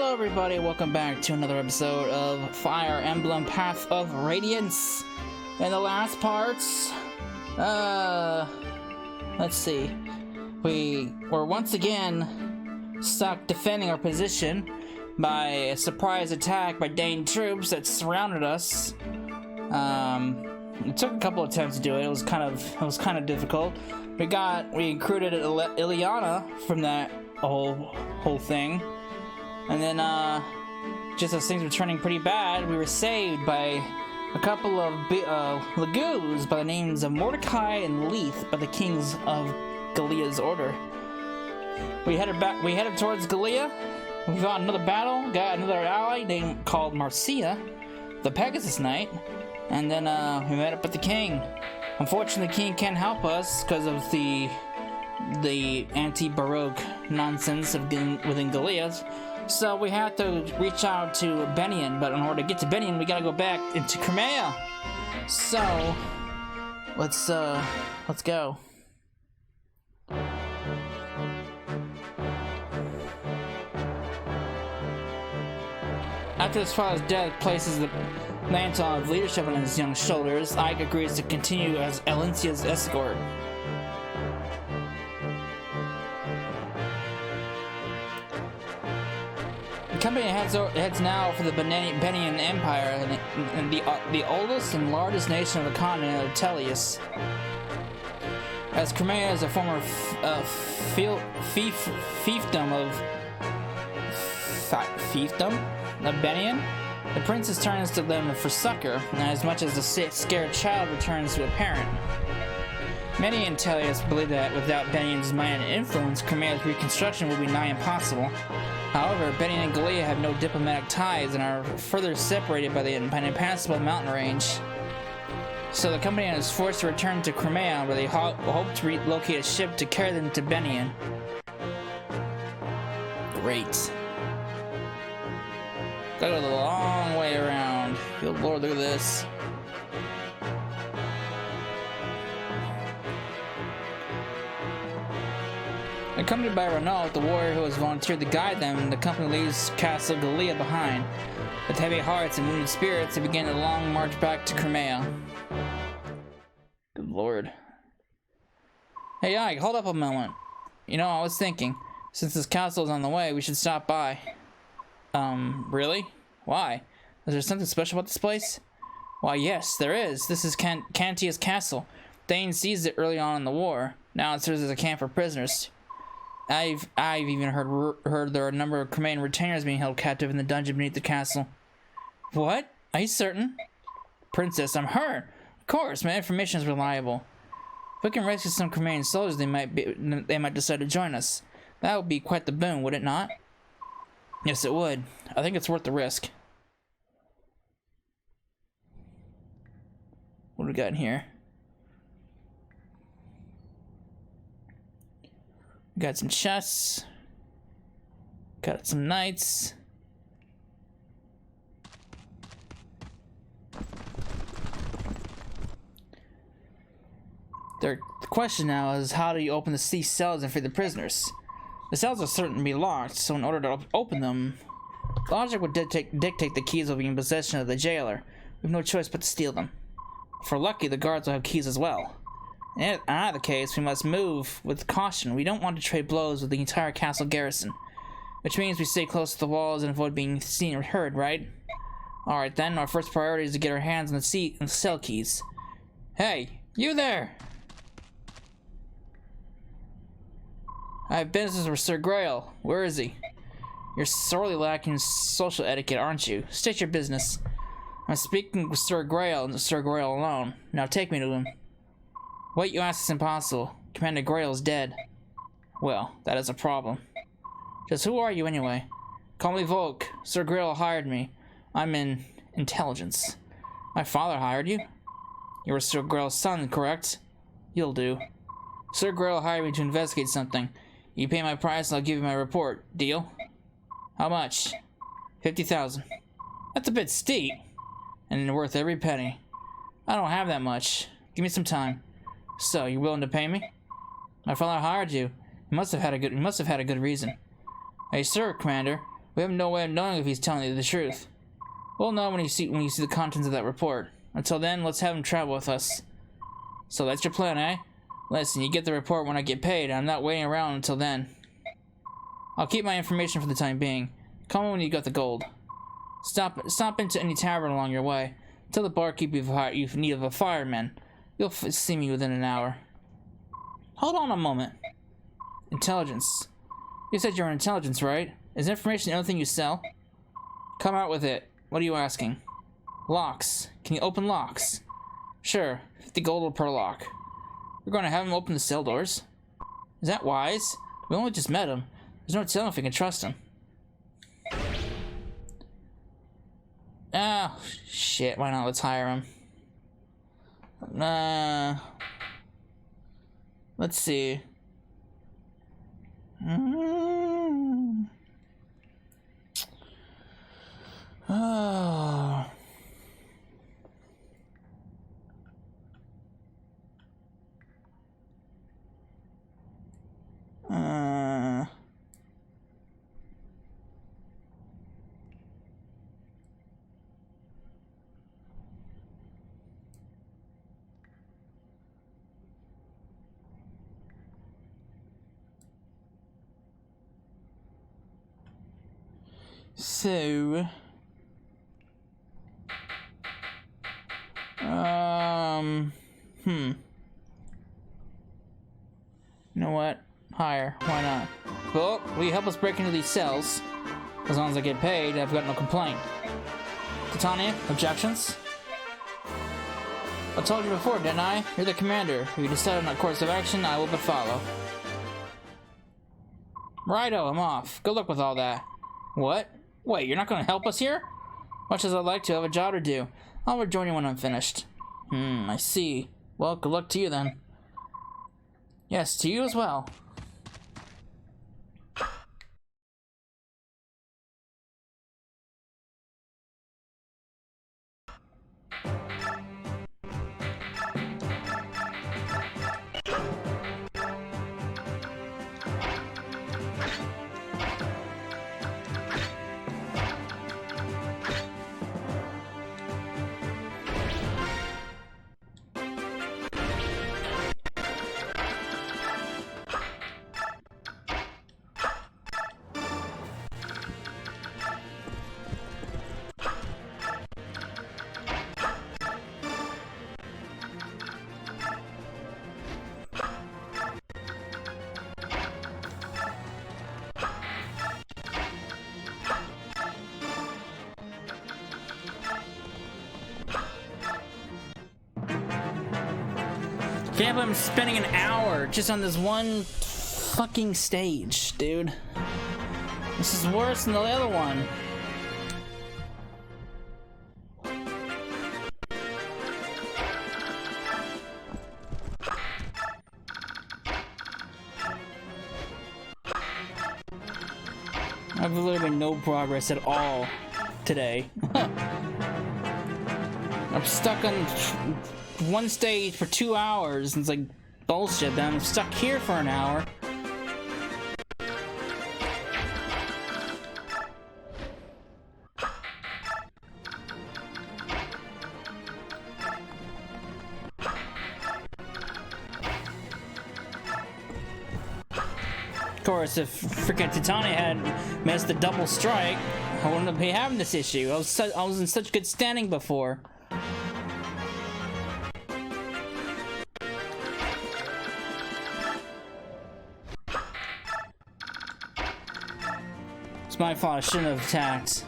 Hello everybody, welcome back to another episode of Fire Emblem Path of Radiance. In the last parts, let's see, we were once again stuck defending our position by a surprise attack by Dane troops that surrounded us. It took a couple attempts to do it. It was kind of difficult. We recruited Ileana from that whole thing. And then, just as things were turning pretty bad, we were saved by a couple of Lagoos by the names of Mordecai and Leith by the kings of Galea's order. We headed towards Galea. We fought another battle, got another ally named called Marcia, the Pegasus Knight, and then we met up with the king. Unfortunately, the king can't help us because of the anti-Baroque nonsense within Galea. So we have to reach out to Benian, but in order to get to Benian, we gotta go back into Crimea. So let's go. After his father's death places the mantle of leadership on his young shoulders, Ike agrees to continue as Elincia's escort. The company heads now for the Benian Empire, and the oldest and largest nation of the continent of Tellius. As Crimea is a former fiefdom of Benian, the princess turns to them for succor, as much as the scared child returns to a parent. Many in Tellius believe that without Benian's might and influence, Crimea's reconstruction will be nigh impossible. However, Benian and Galea have no diplomatic ties and are further separated by an impassable mountain range. So the company is forced to return to Crimea, where they hope to relocate a ship to carry them to Benian. Great. Gotta go the long way around. Good lord, look at this. Accompanied by Renault, the warrior who has volunteered to guide them, the company leaves Castle Galea behind. With heavy hearts and wounded spirits, they begin a long march back to Crimea. Good lord. Hey Ike, hold up a moment. You know, I was thinking, since this castle is on the way, we should stop by. Really? Why? Is there something special about this place? Why, yes, there is. This is Cantia's castle. Dane seized it early on in the war. Now it serves as a camp for prisoners. I've even heard there are a number of Crimean retainers being held captive in the dungeon beneath the castle. What? Are you certain? Princess, I'm hurt. Of course, my information is reliable. If we can rescue some Crimean soldiers, they might decide to join us. That would be quite the boon, would it not? Yes, it would. I think it's worth the risk. What do we got in here? Got some chests. Got some knights. The question now is, how do you open these cells and free the prisoners? The cells are certain to be locked, so in order to open them, logic would dictate the keys will be in possession of the jailer. We have no choice but to steal them. If we're lucky, the guards will have keys as well. In either case, we must move with caution. We don't want to trade blows with the entire castle garrison. Which means we stay close to the walls and avoid being seen or heard, right? Alright then, our first priority is to get our hands on the cell keys. Hey, you there! I have business with Sir Grail. Where is he? You're sorely lacking social etiquette, aren't you? State your business. I'm speaking with Sir Grail and Sir Grail alone. Now take me to him. What you ask is impossible. Commander Grail is dead. Well, that is a problem. Just who are you anyway? Call me Volk. Sir Grail hired me. I'm in intelligence. My father hired you? You were Sir Grail's son, correct? You'll do. Sir Grail hired me to investigate something. You pay my price and I'll give you my report. Deal? How much? 50,000. That's a bit steep. And worth every penny. I don't have that much. Give me some time. So, you willing to pay me? My father hired you. You must have had a good reason. Hey, sir, Commander. We have no way of knowing if he's telling you the truth. We'll know when you see the contents of that report. Until then, let's have him travel with us. So that's your plan, eh? Listen, you get the report when I get paid. I'm not waiting around until then. I'll keep my information for the time being. Call me when you got the gold. Stop into any tavern along your way. Tell the barkeep you've need of a fireman. You'll see me within an hour. Hold on a moment. Intelligence. You said you're in intelligence, right? Is information the only thing you sell? Come out with it. What are you asking? Locks. Can you open locks? Sure. 50 gold per lock. We're going to have him open the cell doors. Is that wise? We only just met him. There's no telling if we can trust him. Ah, shit. Why not? Let's hire him. Let's see. Oh. So, you know what? Hire. Why not? Well, will you help us break into these cells? As long as I get paid, I've got no complaint. Titania, objections? I told you before, didn't I? You're the commander. If you decide on a course of action, I will but follow. Righto, I'm off. Good luck with all that. What? Wait, you're not going to help us here? Much as I'd like to, I have a job to do. I'll rejoin you when I'm finished. I see. Well, good luck to you then. Yes, to you as well. Can't believe I'm spending an hour just on this one fucking stage, dude. This is worse than the other one. I've literally made no progress at all today. I'm stuck on one stage for 2 hours, and it's like bullshit. Then I'm stuck here for an hour. Of course, if freaking Titania had missed the double strike, I wouldn't be having this issue. I was in such good standing before. It's my fault. I shouldn't have attacked.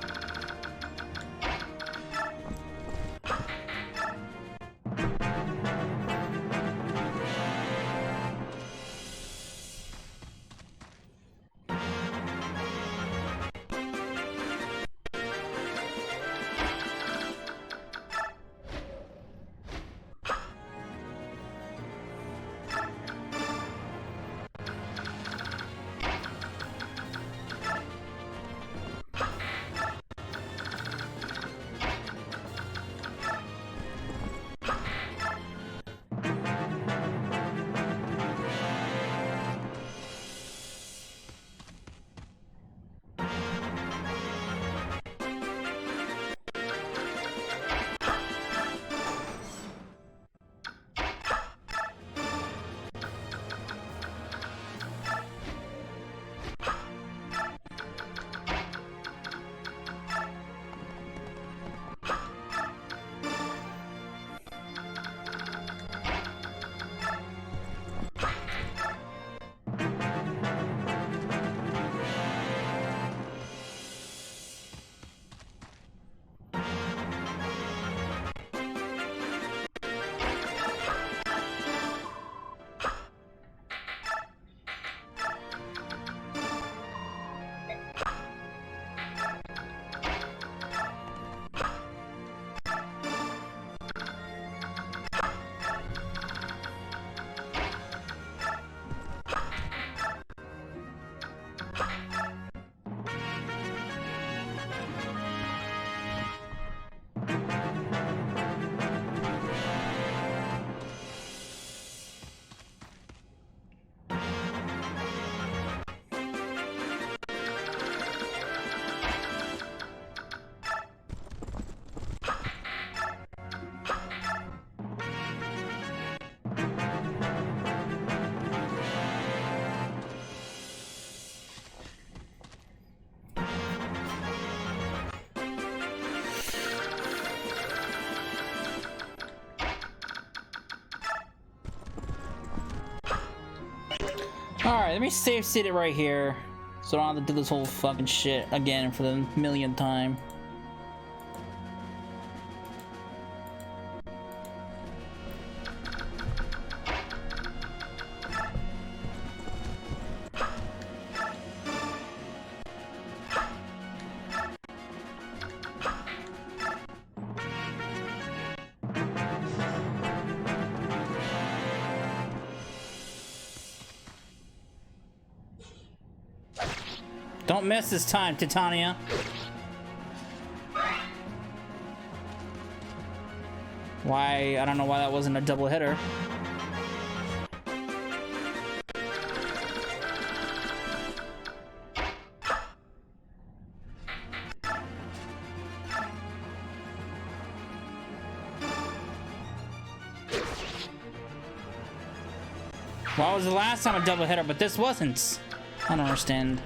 Alright, let me save seat it right here. So I don't have to do this whole fucking shit again for the millionth time. Don't miss this time, Titania. Why? I don't know why that wasn't a double hitter. Why was the last time a double hitter, but this wasn't? I don't understand.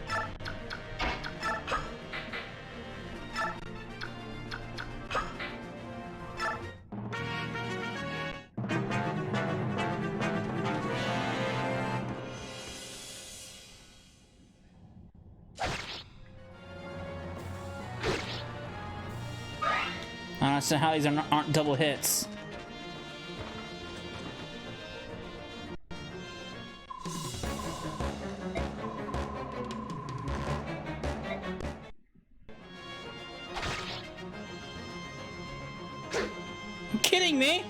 I don't understand how these aren't double hits. You kidding me?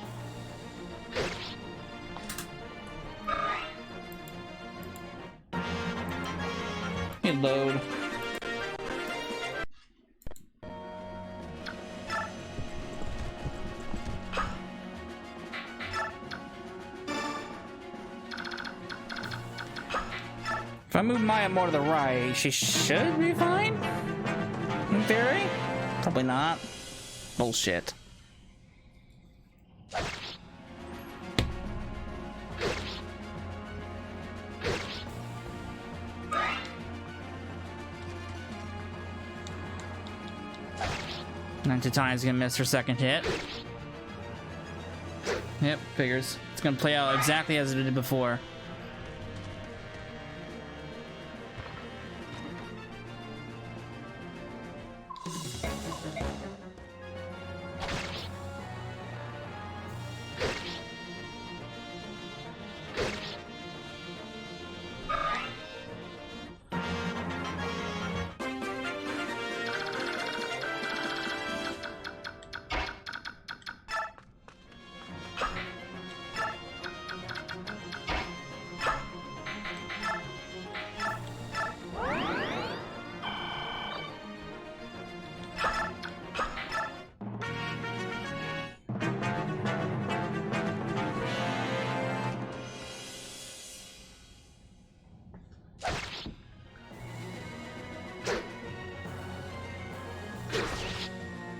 Hit load. If I move Maya more to the right, she should be fine? In theory? Probably not. Bullshit. And Titania's gonna miss her second hit. Yep, figures. It's gonna play out exactly as it did before.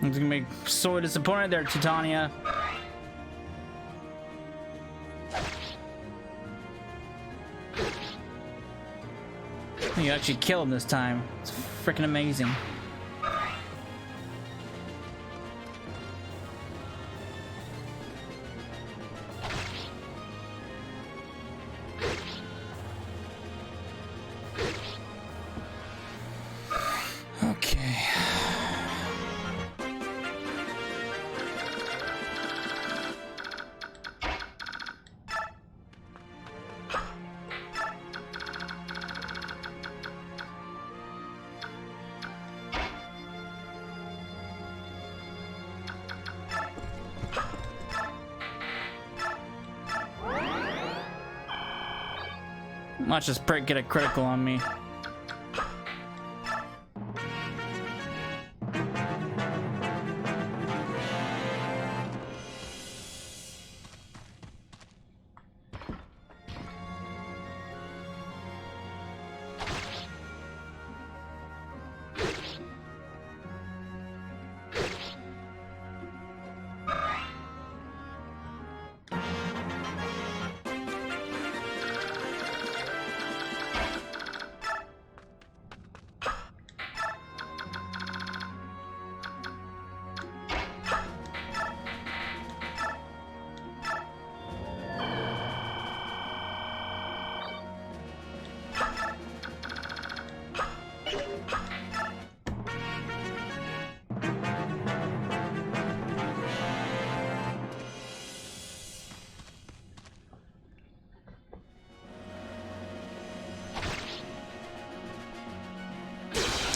I'm gonna be so disappointed there, Titania. You actually kill him this time. It's freaking amazing. Okay. Watch this prick get a critical on me.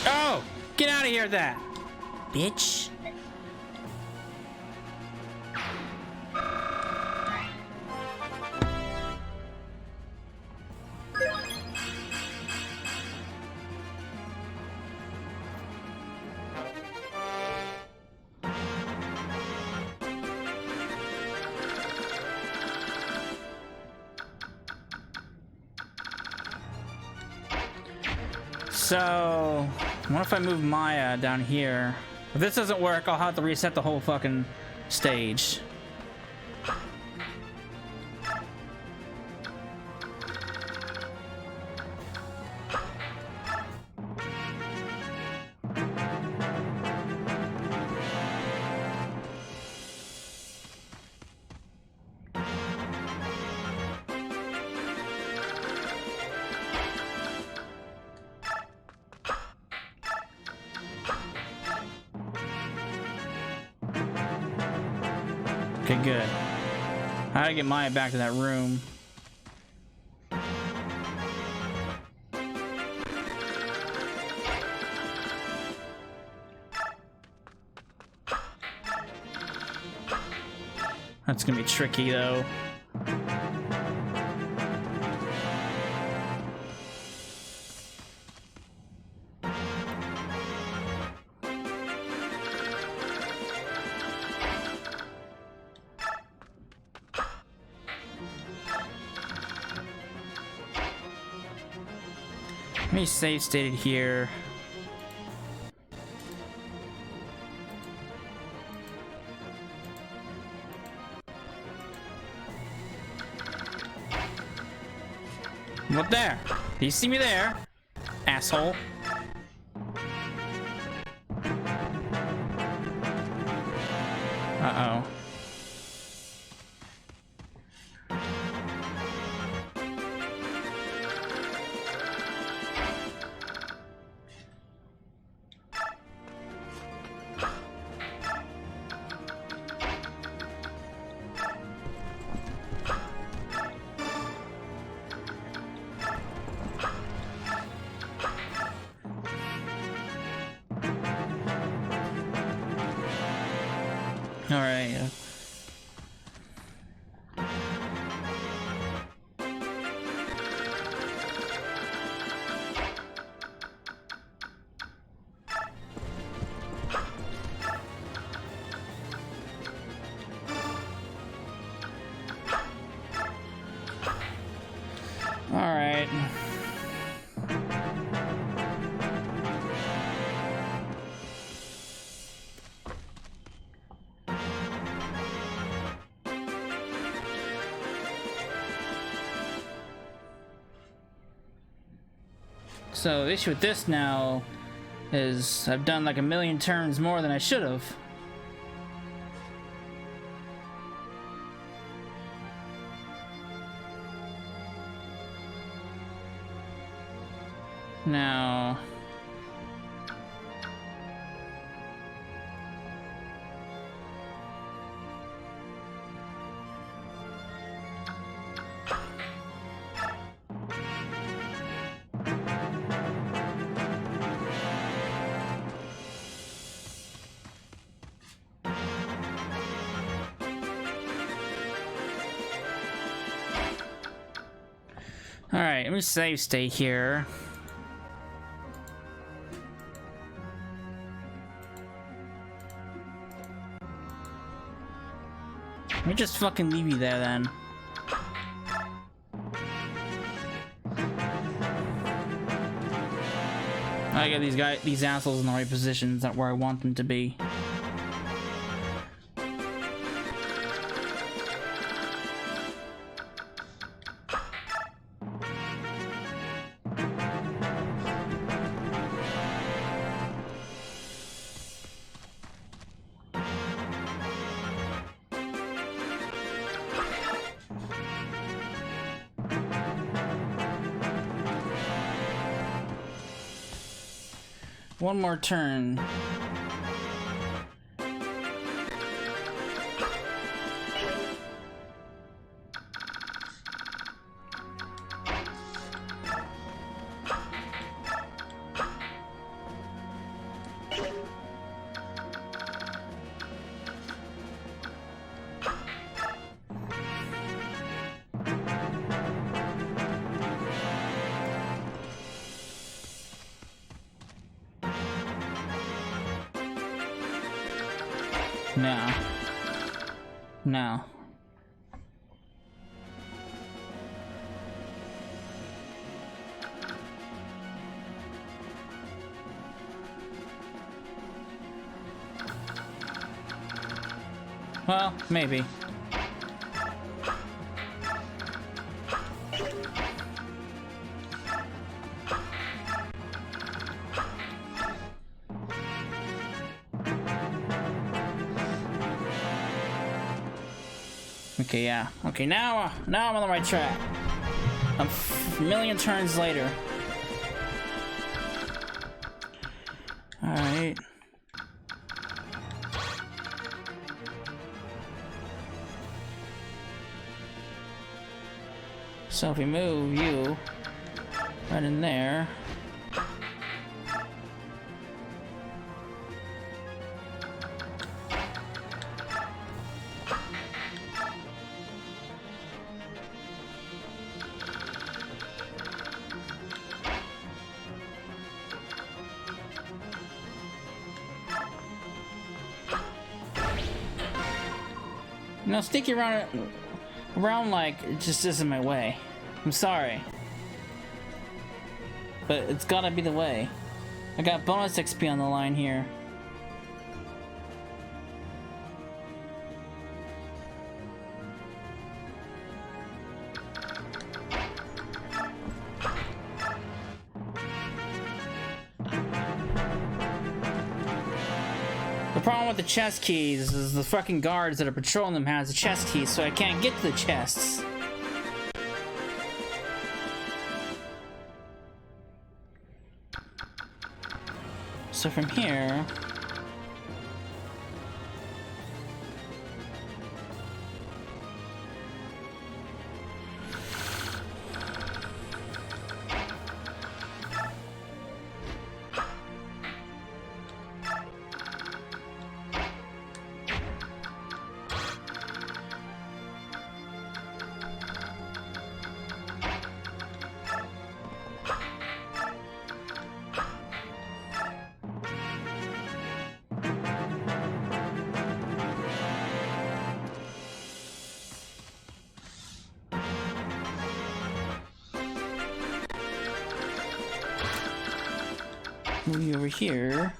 Oh! Get out of here, that! Bitch. So, what if I move Maya down here? If this doesn't work, I'll have to reset the whole fucking stage. Okay, good. How do I get Maya back to that room? That's gonna be tricky, though. Let me save stated here. What there? Do you see me there? Asshole. Uh-oh. All right. All right. So the issue with this now is I've done like a million turns more than I should have. Now... Alright, let me save state here. Let me just fucking leave you there then. I got these assholes in the right positions, not where I want them to be. One more turn. No. No. Well, maybe. Okay, yeah. Okay, now I'm on the right track. A million turns later. Alright. So if we move you right in there. No, sticky around like it just isn't my way. I'm sorry, but it's gotta be the way. I got bonus XP on the line here. The problem with the chest keys is the fucking guards that are patrolling them has the chest keys, so I can't get to the chests. So from here... moving over here.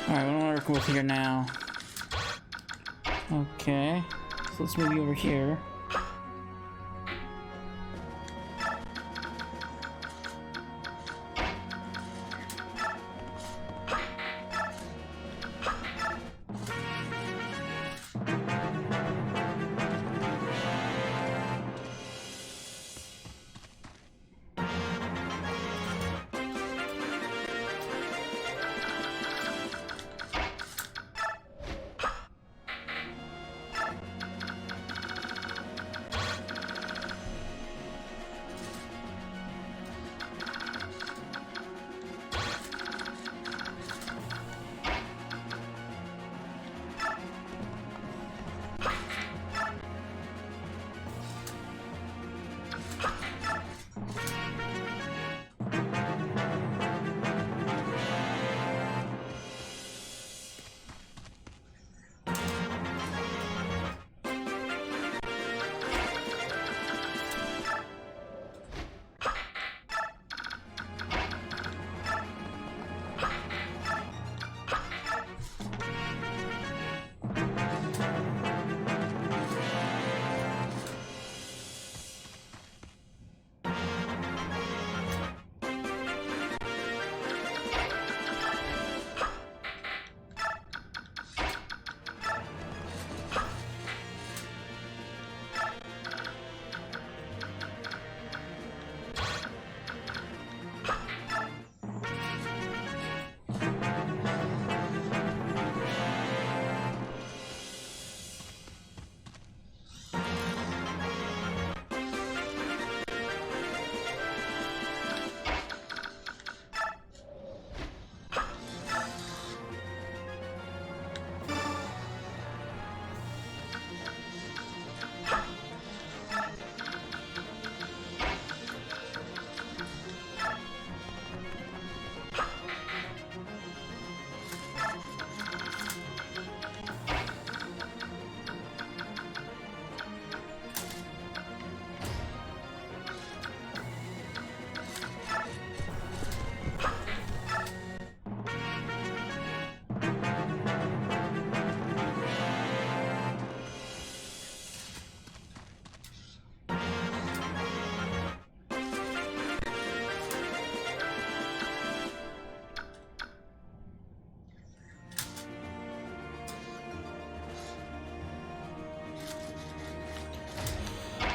Alright, what am I working with here now? Okay, so let's move you over here.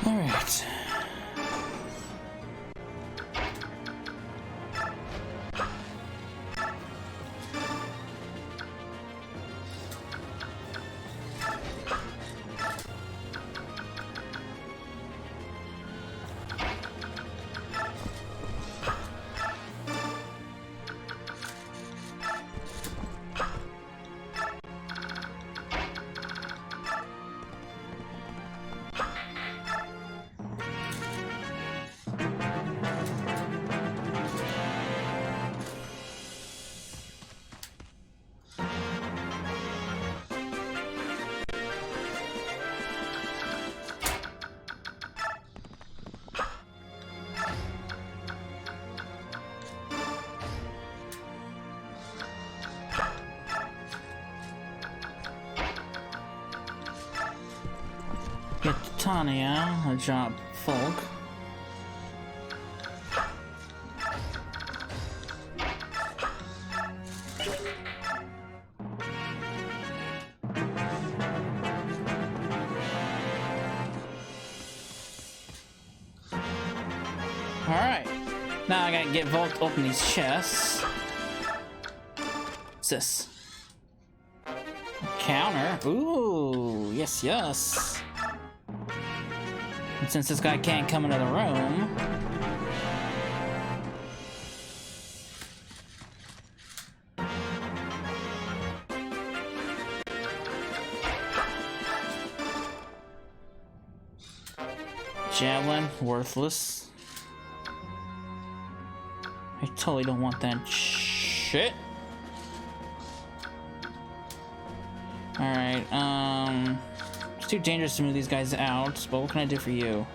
Alright. Get Titania, a drop Folk. Alright. Now I gotta get Volk to open these chests. What's this? Counter. Ooh, yes, yes. And since this guy can't come into the room, javelin, worthless. I totally don't want that shit. Alright, it's too dangerous to move these guys out, but what can I do for you?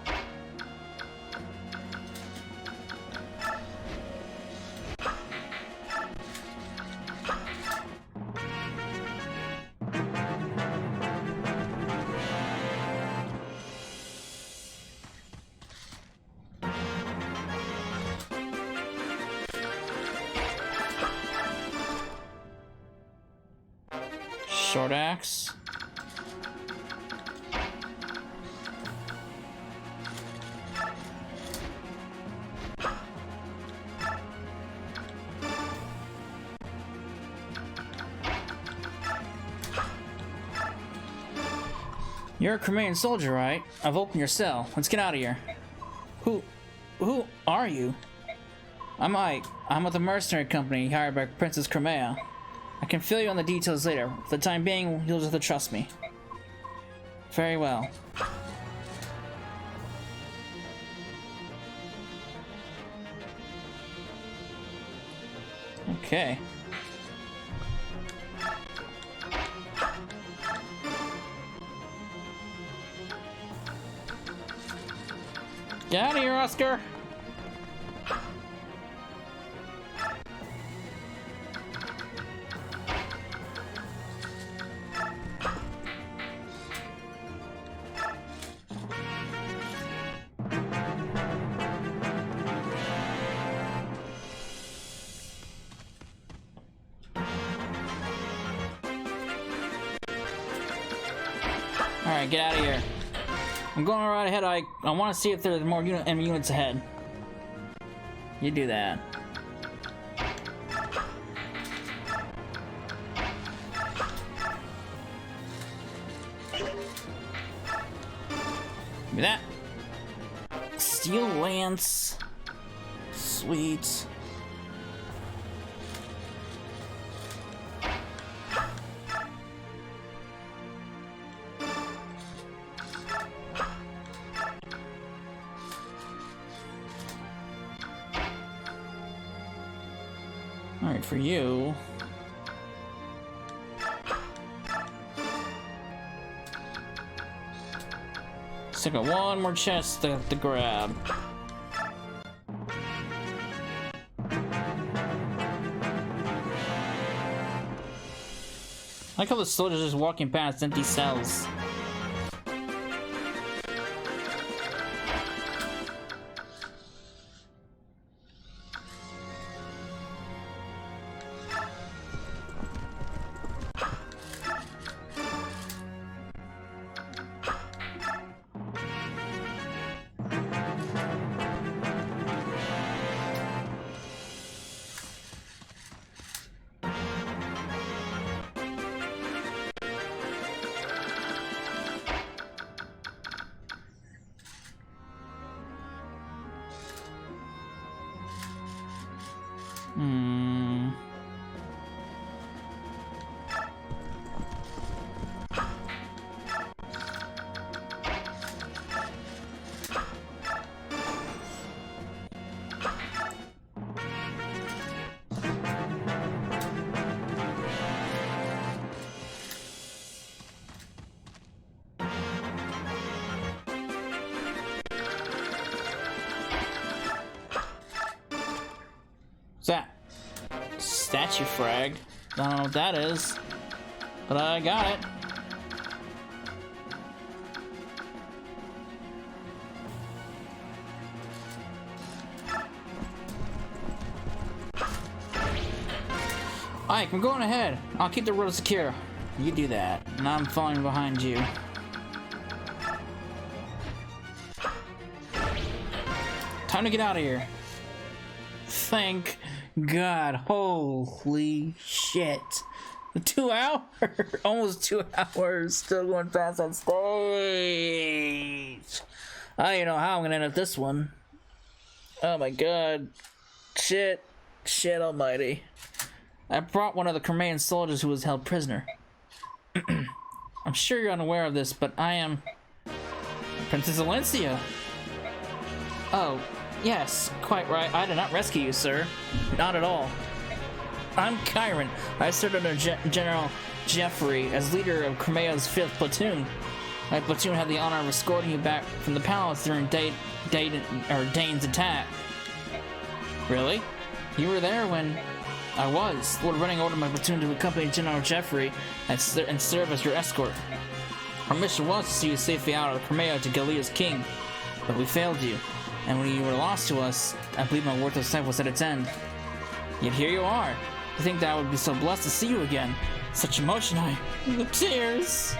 Short axe. You're a Crimean soldier, right? I've opened your cell. Let's get out of here. Who are you? I'm Ike. I'm with a mercenary company hired by Princess Crimea. I can fill you on the details later. For the time being, you'll just have to trust me. Very well. Okay. Get out of here, Oscar! Alright, get out of here. I'm going right ahead. I want to see if there's more enemy units ahead. You do that. Give me that. Steel lance. Sweet. Alright, for you. Still got one more chest to grab. I like how the soldiers just walking past empty cells. Hmm. What's that? Statue frag. I don't know what that is, but I got it. Ike, I'm going ahead. I'll keep the road secure. You do that, and I'm following behind you. Time to get out of here. Thank God. Holy shit. 2 hours? Almost 2 hours. Still going past that stage. I don't even know how I'm gonna end up this one. Oh my God. Shit. Shit almighty. I brought one of the Crimean soldiers who was held prisoner. I'm sure you're unaware of this, but I am Princess Valencia. Oh, yes, quite right. I did not rescue you, sir. Not at all. I'm Chiron. I served under General Jeffrey as leader of Crimea's 5th platoon. My platoon had the honor of escorting you back from the palace during Dane's attack. Really? You were there when I was. Lord Running ordered my platoon to accompany General Jeffrey and serve as your escort. Our mission was to see you safely out of Crimea to Galilea's king, but we failed you. And when you were lost to us, I believe my worthless life was at its end. Yet here you are. To think that I would be so blessed to see you again. Such emotion, the tears.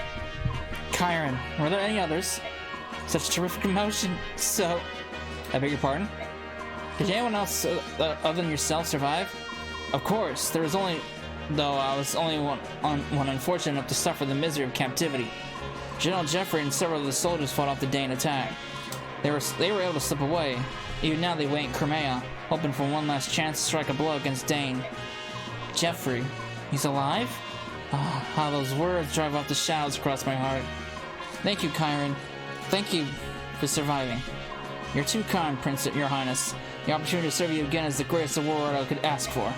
Chiron, were there any others? Such terrific emotion. So, I beg your pardon? Did anyone else other than yourself survive? Of course, there was only, though I was only one unfortunate enough to suffer the misery of captivity. General Jeffrey and several of the soldiers fought off the Dane attack. They were able to slip away. Even now they wait in Crimea, hoping for one last chance to strike a blow against Dane. Jeffrey, he's alive? Ah, how those words drive off the shadows across my heart. Thank you, Chiron. Thank you for surviving. You're too kind, Prince, Your Highness. The opportunity to serve you again is the greatest reward I could ask for.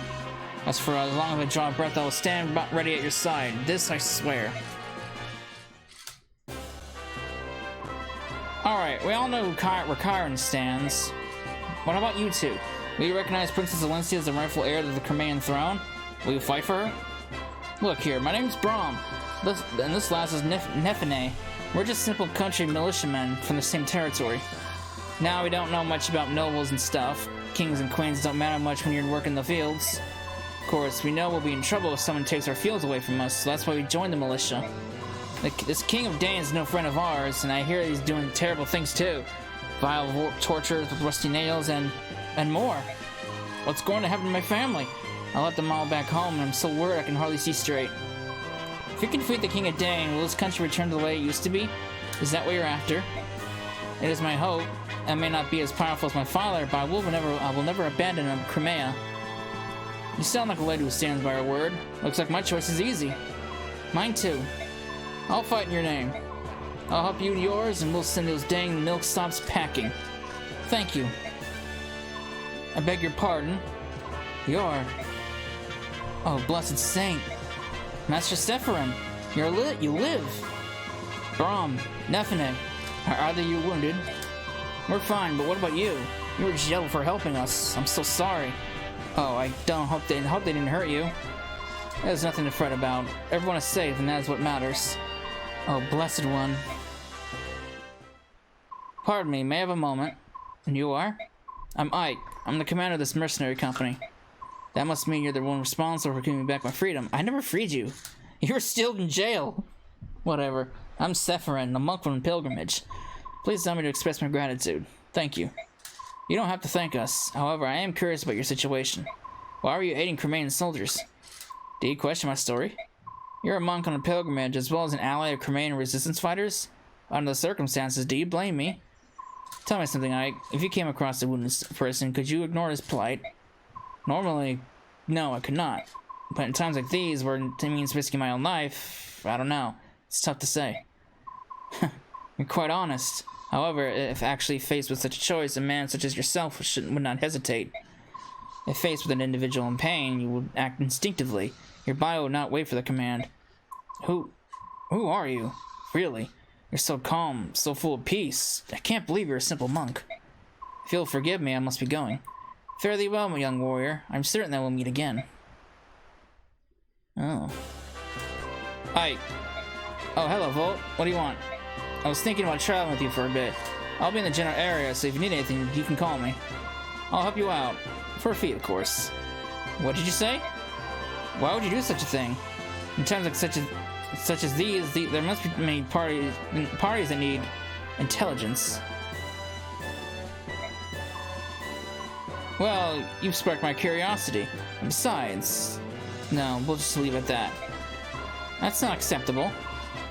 As for as long as I draw a breath, I will stand ready at your side. This I swear. Alright, we all know where Chiron stands. What about you two? Will you recognize Princess Valencia as the rightful heir to the Crimean throne? Will you fight for her? Look here, my name's Brahm, and this last is Nefene. We're just simple country militiamen from the same territory. Now we don't know much about nobles and stuff. Kings and queens don't matter much when you're working the fields. Of course, we know we'll be in trouble if someone takes our fields away from us, so that's why we joined the militia. This king of Dane is no friend of ours, and I hear he's doing terrible things too. Vile tortures with rusty nails and more. What's going to happen to my family? I left them all back home, and I'm so worried I can hardly see straight. If you can defeat the king of Dane, will this country return to the way it used to be? Is that what you're after? It is my hope. I may not be as powerful as my father, but I will never abandon Crimea. You sound like a lady who stands by her word. Looks like my choice is easy. Mine too. I'll fight in your name. I'll help you in yours, and we'll send those dang milksops packing. Thank you. I beg your pardon. You're... Oh, blessed saint. Master Sephirim, you live. Brahm, Nefene, are either you wounded? We're fine, but what about you? You were jailed for helping us. I'm so sorry. Oh, I hope they didn't hurt you. There's nothing to fret about. Everyone is safe, and that is what matters. Oh, blessed one. Pardon me, may I have a moment? And you are? I'm Ike. I'm the commander of this mercenary company. That must mean you're the one responsible for giving me back my freedom. I never freed you. You were still in jail. Whatever. I'm Sephirin, a monk from pilgrimage. Please allow me to express my gratitude. Thank you. You don't have to thank us. However, I am curious about your situation. Why were you aiding Crimean soldiers? Do you question my story? You're a monk on a pilgrimage as well as an ally of Crimean resistance fighters? Under the circumstances, do you blame me? Tell me something, Ike. If you came across a wounded person, could you ignore his plight? Normally, no, I could not. But in times like these, where it means risking my own life, I don't know. It's tough to say. You're quite honest. However, if actually faced with such a choice, a man such as yourself would not hesitate. If faced with an individual in pain, you would act instinctively. Your body would not wait for the command. Who are you? Really? You're so calm, so full of peace. I can't believe you're a simple monk. If you'll forgive me, I must be going. Fare thee well, my young warrior. I'm certain that we'll meet again. Oh. Hi. Oh, hello, Volt. What do you want? I was thinking about traveling with you for a bit. I'll be in the general area, so if you need anything, you can call me. I'll help you out. For a fee, of course. What did you say? Why would you do such a thing? In times like such as these, there must be many parties that need intelligence. Well, you've sparked my curiosity. And besides... No, we'll just leave it at that. That's not acceptable.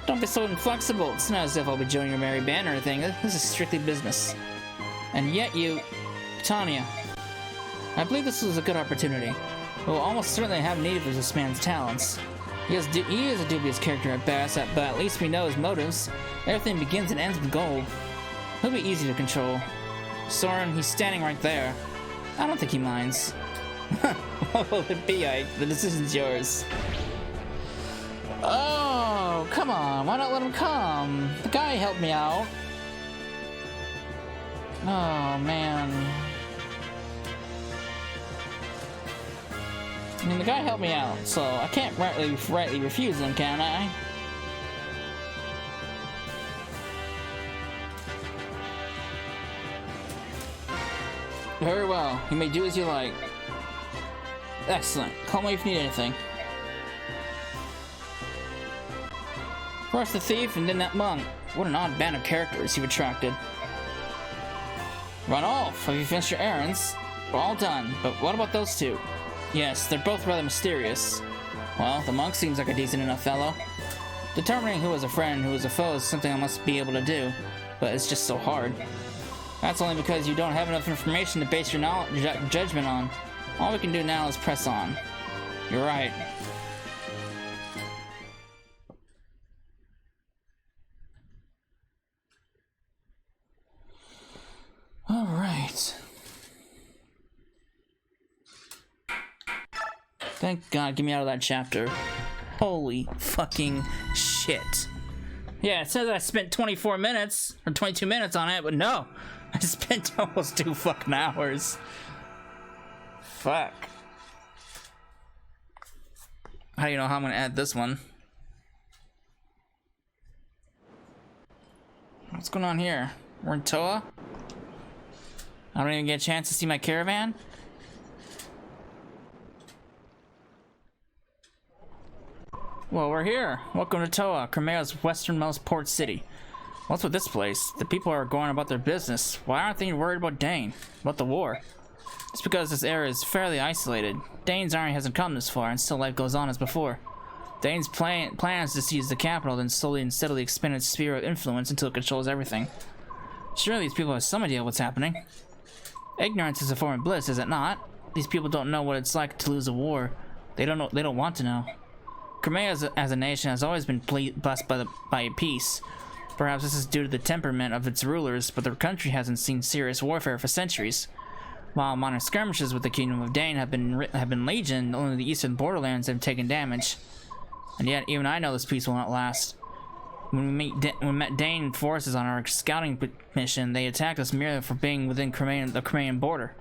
Don't be so inflexible. It's not as if I'll be joining your merry band or anything. This is strictly business. And yet you... Tanya. I believe this was a good opportunity. We'll almost certainly have need for this man's talents. He is a dubious character at best, but at least we know his motives. Everything begins and ends with gold. He'll be easy to control. Soren, he's standing right there. I don't think he minds. What will it be, Ike? The decision's yours. Oh, come on. Why not let him come? The guy helped me out. Oh, man. I mean, the guy helped me out, so I can't rightly refuse him, can I? Very well. You may do as you like. Excellent. Call me if you need anything. First the thief, and then that monk. What an odd band of characters you've attracted. Run off! Have you finished your errands? We're all done, but what about those two? Yes, they're both rather mysterious. Well, the monk seems like a decent enough fellow. Determining who is a friend and who is a foe is something I must be able to do, but it's just so hard. That's only because you don't have enough information to base your judgment on. All we can do now is press on. You're right. All right. Thank God, get me out of that chapter. Holy fucking shit. Yeah, it says I spent 24 minutes, or 22 minutes on it, but no. I spent almost 2 fucking hours. Fuck. How do you know how I'm gonna add this one? What's going on here? We're in Toa? I don't even get a chance to see my caravan? Well, we're here. Welcome to Toa, Crimea's westernmost port city. What's with this place? The people are going about their business. Why aren't they worried about Dane? About the war? It's because this area is fairly isolated. Dane's army hasn't come this far, and still life goes on as before. Dane's plans to seize the capital, then slowly and steadily expand its sphere of influence until it controls everything. Surely these people have some idea what's happening. Ignorance is a form of bliss, is it not? These people don't know what it's like to lose a war. They don't know. They don't want to know. Crimea as a nation has always been blessed by peace. Perhaps this is due to the temperament of its rulers, but their country hasn't seen serious warfare for centuries. While minor skirmishes with the Kingdom of Dane have been legion, only the eastern borderlands have taken damage. And yet, even I know this peace will not last. When we met Dane forces on our scouting mission, they attacked us merely for being within the Crimean border.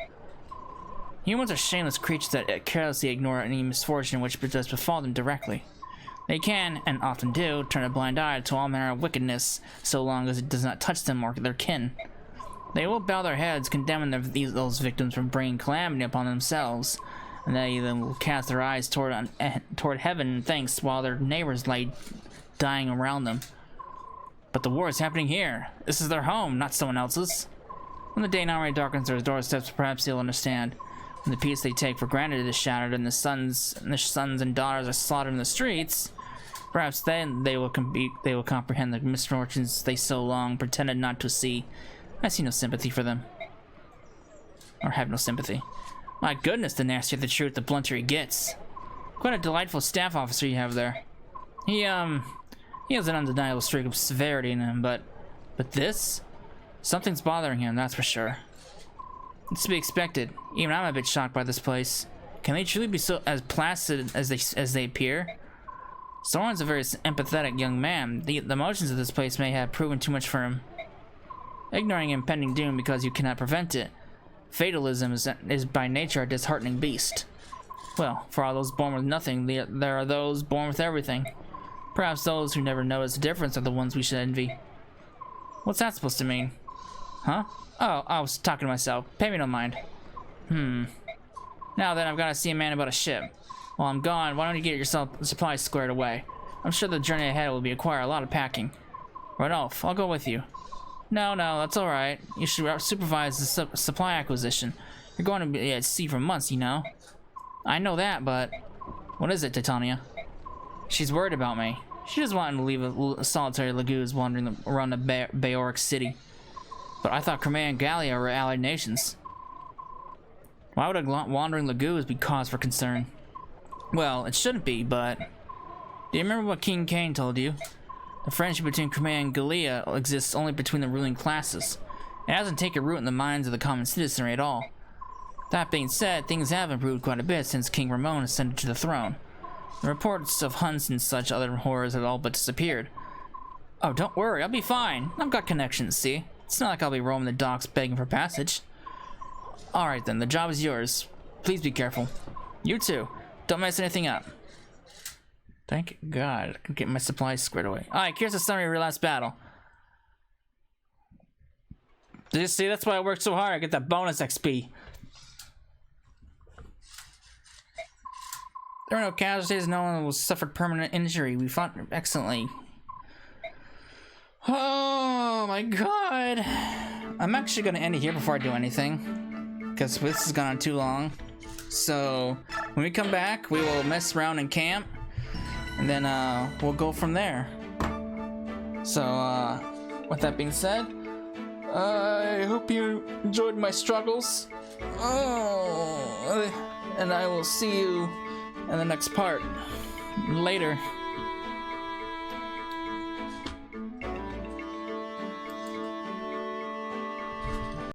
Humans are shameless creatures that carelessly ignore any misfortune which does befall them directly. They can, and often do, turn a blind eye to all manner of wickedness, so long as it does not touch them or their kin. They will bow their heads, condemning those victims for bringing calamity upon themselves, and they then will cast their eyes toward heaven in thanks while their neighbors lie dying around them. But the war is happening here. This is their home, not someone else's. When the Dane army darkens their doorsteps, perhaps they'll understand. When the peace they take for granted is shattered and the sons and daughters are slaughtered in the streets, perhaps then they will comprehend the misfortunes they so long pretended not to see. I see no sympathy for them. Or have no sympathy. My goodness, the nastier the truth, the blunter he gets. Quite a delightful staff officer you have there. He has an undeniable streak of severity in him, but this? Something's bothering him, that's for sure. It's to be expected. Even I'm a bit shocked by this place. Can they truly be so as placid as they appear? Soren's a very empathetic young man. The emotions of this place may have proven too much for him. Ignoring impending doom because you cannot prevent it. Fatalism is by nature a disheartening beast. Well, for all those born with nothing, there are those born with everything. Perhaps those who never notice the difference are the ones we should envy. What's that supposed to mean? Huh? Oh, I was talking to myself. Pay me no mind. Now then, I've got to see a man about a ship. While I'm gone, why don't you get yourself supplies squared away? I'm sure the journey ahead will require a lot of packing. Rodolphe, I'll go with you. No, that's alright. You should supervise the supply acquisition. You're going to be at sea for months, you know. I know that, but... What is it, Titania? She's worried about me. She doesn't want to leave a solitary Laguz wandering around the Baoric city. But I thought Crimea and Gallia were allied nations. Why would a wandering Laguz be cause for concern? Well, it shouldn't be, but... Do you remember what King Cain told you? The friendship between Crimea and Gallia exists only between the ruling classes. It hasn't taken root in the minds of the common citizenry at all. That being said, things have improved quite a bit since King Ramon ascended to the throne. The reports of hunts and such other horrors have all but disappeared. Oh, don't worry, I'll be fine. I've got connections, see? It's not like I'll be roaming the docks begging for passage. Alright then, the job is yours. Please be careful. You too. Don't mess anything up. Thank God, I can get my supplies squared away. Alright, here's a summary of your last battle. Did you see? That's why I worked so hard. I get that bonus XP. There were no casualties. No one was suffered permanent injury. We fought excellently. Oh my God. I'm actually going to end it here before I do anything, because this has gone on too long. So when we come back, we will mess around in camp, and then we'll go from there. So with that being said, I hope you enjoyed my struggles. And I will see you in the next part. Later.